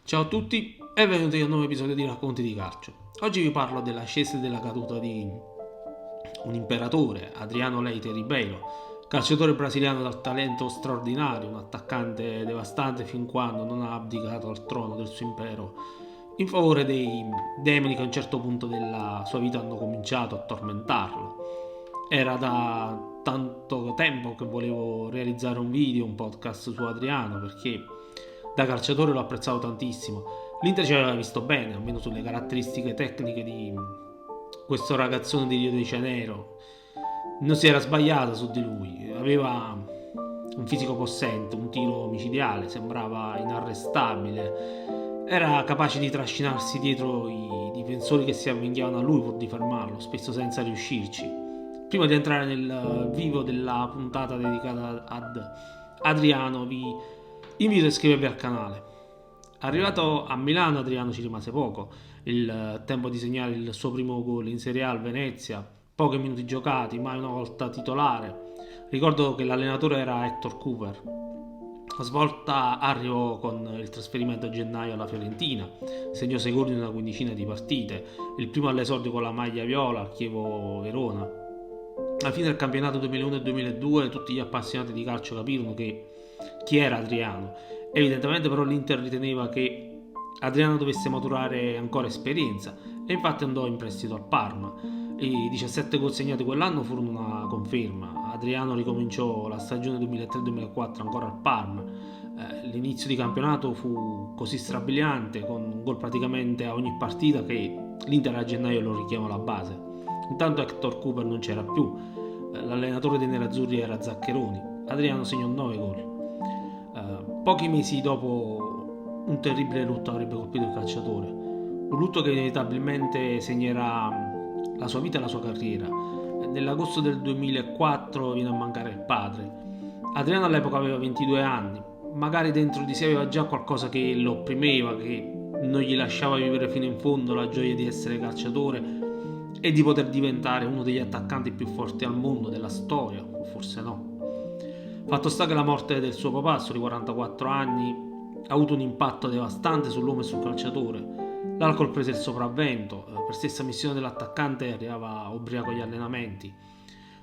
Ciao a tutti e benvenuti a un nuovo episodio di Racconti di Calcio. Oggi vi parlo dell'ascesa e della caduta di un imperatore, Adriano Leite Ribeiro, calciatore brasiliano dal talento straordinario, un attaccante devastante fin quando non ha abdicato al trono del suo impero in favore dei demoni che a un certo punto della sua vita hanno cominciato a tormentarlo. Era da tanto tempo che volevo realizzare un video, un podcast su Adriano, perché da calciatore l'ho apprezzato tantissimo. L'Inter ci aveva visto bene, almeno sulle caratteristiche tecniche di questo ragazzone di Rio de Janeiro. Non si era sbagliata su di lui, aveva un fisico possente, un tiro micidiale, sembrava inarrestabile, era capace di trascinarsi dietro i difensori che si avvinghiavano a lui pur di fermarlo, spesso senza riuscirci. Prima di entrare nel vivo della puntata dedicata ad Adriano, vi invito a iscrivervi al canale. Arrivato a Milano, Adriano ci rimase poco, il tempo di segnare il suo primo gol in Serie A al Venezia, pochi minuti giocati, mai una volta titolare. Ricordo che l'allenatore era Hector Cooper. La svolta arrivò con il trasferimento a gennaio alla Fiorentina, segnò 6 gol in una quindicina di partite, il primo all'esordio con la maglia viola al Chievo Verona. Alla fine del campionato 2001 e 2002 tutti gli appassionati di calcio capirono chi era Adriano. Evidentemente però l'Inter riteneva che Adriano dovesse maturare ancora esperienza e infatti andò in prestito al Parma. I 17 gol segnati quell'anno furono una conferma. Adriano ricominciò la stagione 2003-2004 ancora al Parma. L'inizio di campionato fu così strabiliante, con un gol praticamente a ogni partita, che l'Inter a gennaio lo richiamò alla base. Intanto Hector Cooper non c'era più, l'allenatore dei nerazzurri era Zaccheroni. Adriano segnò 9 gol. Pochi mesi dopo un terribile lutto avrebbe colpito il calciatore, un lutto che inevitabilmente segnerà la sua vita e la sua carriera. Nell'agosto del 2004 viene a mancare il padre. Adriano all'epoca aveva 22 anni, magari dentro di sé aveva già qualcosa che lo opprimeva, che non gli lasciava vivere fino in fondo la gioia di essere calciatore e di poter diventare uno degli attaccanti più forti al mondo della storia, o forse no. Fatto sta che la morte del suo papà a soli 44 anni ha avuto un impatto devastante sull'uomo e sul calciatore. L'alcol prese il sopravvento, per stessa missione dell'attaccante arrivava ubriaco agli allenamenti.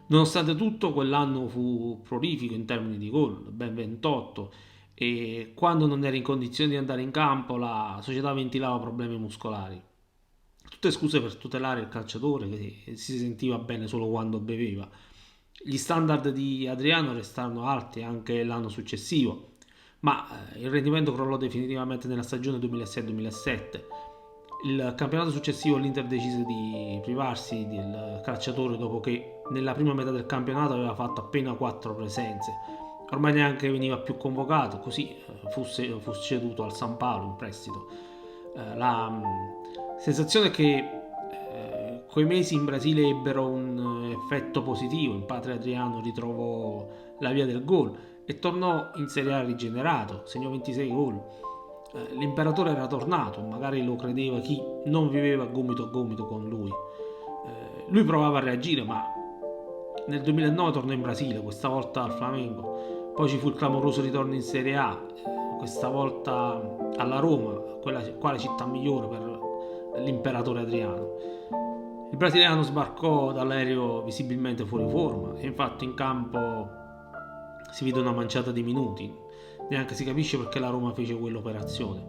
Nonostante tutto, quell'anno fu prolifico in termini di gol, ben 28, e quando non era in condizione di andare in campo la società ventilava problemi muscolari. Tutte scuse per tutelare il calciatore che si sentiva bene solo quando beveva. Gli standard di Adriano restarono alti anche l'anno successivo, ma il rendimento crollò definitivamente nella stagione 2006-2007. Il campionato successivo l'Inter decise di privarsi del calciatore dopo che nella prima metà del campionato aveva fatto appena 4 presenze. Ormai neanche veniva più convocato, così fu ceduto al San Paolo in prestito. La sensazione è che quei mesi in Brasile ebbero un effetto positivo. Il padre Adriano ritrovò la via del gol e tornò in Serie A rigenerato, segnò 26 gol. L'imperatore era tornato, magari lo credeva chi non viveva gomito a gomito con lui. Lui provava a reagire, ma nel 2009 tornò in Brasile, questa volta al Flamengo. Poi ci fu il clamoroso ritorno in Serie A, questa volta alla Roma, quale città migliore per l'imperatore Adriano. Il brasiliano sbarcò dall'aereo visibilmente fuori forma e infatti in campo si vide una manciata di minuti. Neanche si capisce perché la Roma fece quell'operazione.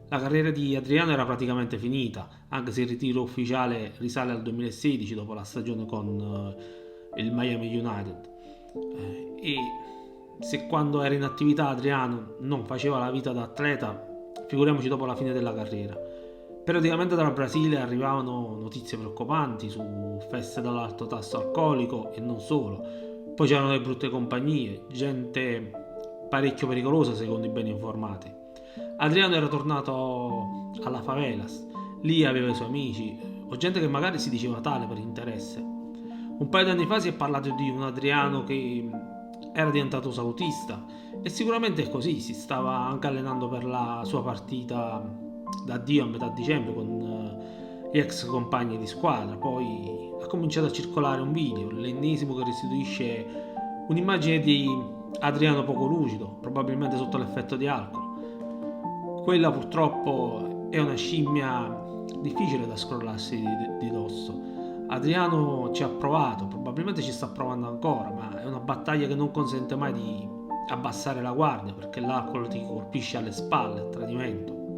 La carriera di Adriano era praticamente finita, anche se il ritiro ufficiale risale al 2016 dopo la stagione con il Miami United. E se quando era in attività Adriano non faceva la vita da atleta, figuriamoci dopo la fine della carriera. Periodicamente dal Brasile arrivavano notizie preoccupanti su feste dall'alto tasso alcolico e non solo. Poi c'erano le brutte compagnie, gente parecchio pericolosa secondo i ben informati. Adriano era tornato alla favelas, lì aveva i suoi amici, o gente che magari si diceva tale per interesse. Un paio di anni fa si è parlato di un Adriano che era diventato salutista e sicuramente è così, si stava anche allenando per la sua partita d'addio a metà dicembre con gli ex compagni di squadra. Poi ha cominciato a circolare un video, l'ennesimo, che restituisce un'immagine di Adriano poco lucido, probabilmente sotto l'effetto di alcol. Quella purtroppo è una scimmia difficile da scrollarsi di dosso. Adriano ci ha provato, probabilmente ci sta provando ancora, ma è una battaglia che non consente mai di abbassare la guardia, perché l'alcol ti colpisce alle spalle, a tradimento.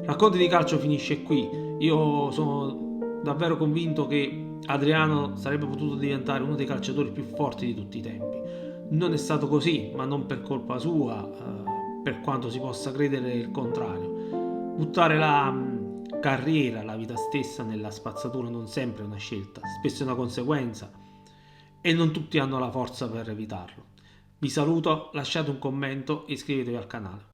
Racconti di calcio finisce qui. Io sono davvero convinto che Adriano sarebbe potuto diventare uno dei calciatori più forti di tutti i tempi. Non è stato così, ma non per colpa sua, per quanto si possa credere il contrario. Buttare la carriera, la vita stessa nella spazzatura non sempre è una scelta, spesso è una conseguenza e non tutti hanno la forza per evitarlo. Vi saluto, lasciate un commento e iscrivetevi al canale.